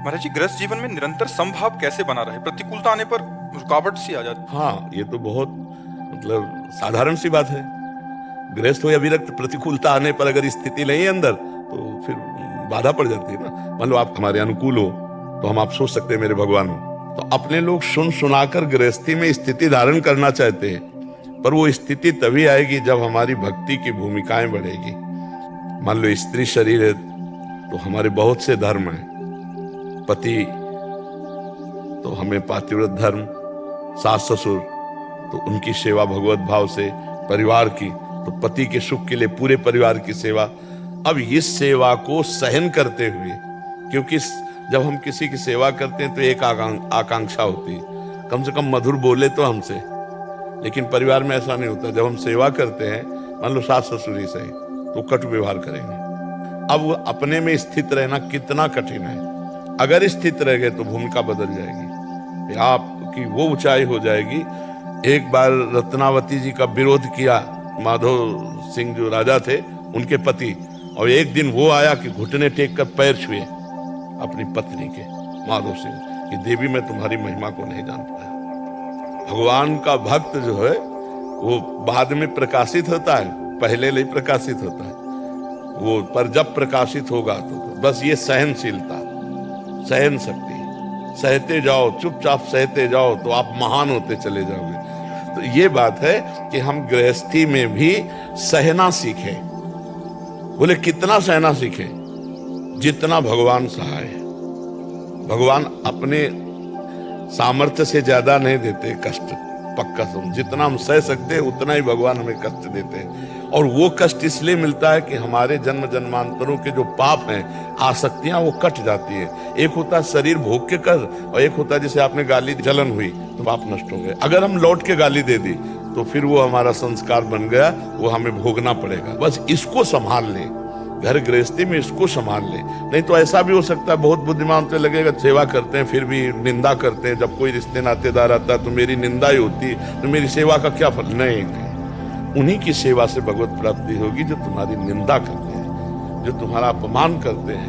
महाराज जी, गृहस्थ जीवन में निरंतर समभाव कैसे बना रहे? प्रतिकूलता आने पर रुकावट सी आ जाती। हाँ, ये तो बहुत साधारण सी बात है। गृहस्थ हो या विरक्त, प्रतिकूलता आने पर अगर स्थिति नहीं है अंदर तो फिर बाधा पड़ जाती है ना। मान लो आप हमारे अनुकूल हो तो हम आप सोच सकते हैं मेरे भगवान हो, तो अपने लोग सुन सुनाकर गृहस्थी में स्थिति धारण करना चाहते हैं, पर वो स्थिति तभी आएगी जब हमारी भक्ति की भूमिकाएं बढ़ेगी। मान लो स्त्री शरीर है तो हमारे बहुत से धर्म हैं। पति तो हमें पातिव्रत धर्म, सास ससुर तो उनकी सेवा भगवत भाव से, परिवार की तो पति के सुख के लिए पूरे परिवार की सेवा। अब इस सेवा को सहन करते हुए, क्योंकि जब हम किसी की सेवा करते हैं तो एक आकांक्षा होती है, कम से कम मधुर बोले तो हमसे। लेकिन परिवार में ऐसा नहीं होता। जब हम सेवा करते हैं, मान लो सास ससुर ही सही, तो कटु व्यवहार करेंगे। अब अपने में स्थित रहना कितना कठिन है। अगर स्थित रह गए तो भूमिका बदल जाएगी, आपकी वो ऊंचाई हो जाएगी। एक बार रत्नावती जी का विरोध किया माधव सिंह जो राजा थे, उनके पति, और एक दिन वो आया कि घुटने टेक कर पैर छुए अपनी पत्नी के, माधव सिंह, कि देवी मैं तुम्हारी महिमा को नहीं जान पाया। भगवान का भक्त जो है वो बाद में प्रकाशित होता है, पहले नहीं प्रकाशित होता है वो, पर जब प्रकाशित होगा तो बस ये सहनशीलता, सहन शक्ति, सहते जाओ, चुपचाप सहते जाओ तो आप महान होते चले जाओगे। तो ये बात है कि हम गृहस्थी में भी सहना सीखें। बोले कितना सहना सीखें? जितना भगवान सहाय है। भगवान अपने सामर्थ्य से ज्यादा नहीं देते कष्ट, पक्का समझ। जितना हम सह सकते हैं उतना ही भगवान हमें कष्ट देते हैं। और वो कष्ट इसलिए मिलता है कि हमारे जन्म जन्मांतरों के जो पाप हैं, आसक्तियां, वो कट जाती है। एक होता है शरीर भोग के कर, और एक होता है जैसे आपने गाली, जलन हुई तो पाप नष्ट हो गए। अगर हम लौट के गाली दे दी तो फिर वो हमारा संस्कार बन गया, वो हमें भोगना पड़ेगा। बस इसको संभाल ले, घर गृहस्थी में इसको संभाल ले। नहीं तो ऐसा भी हो सकता है, बहुत बुद्धिमान तो लगेगा, सेवा करते हैं फिर भी निंदा करते हैं। जब कोई रिश्ते नातेदार आता है तो मेरी निंदा ही होती, तो मेरी सेवा का क्या फल? नहीं, उन्हीं की सेवा से भगवत प्राप्ति होगी जो तुम्हारी निंदा करते हैं, जो तुम्हारा अपमान करते हैं।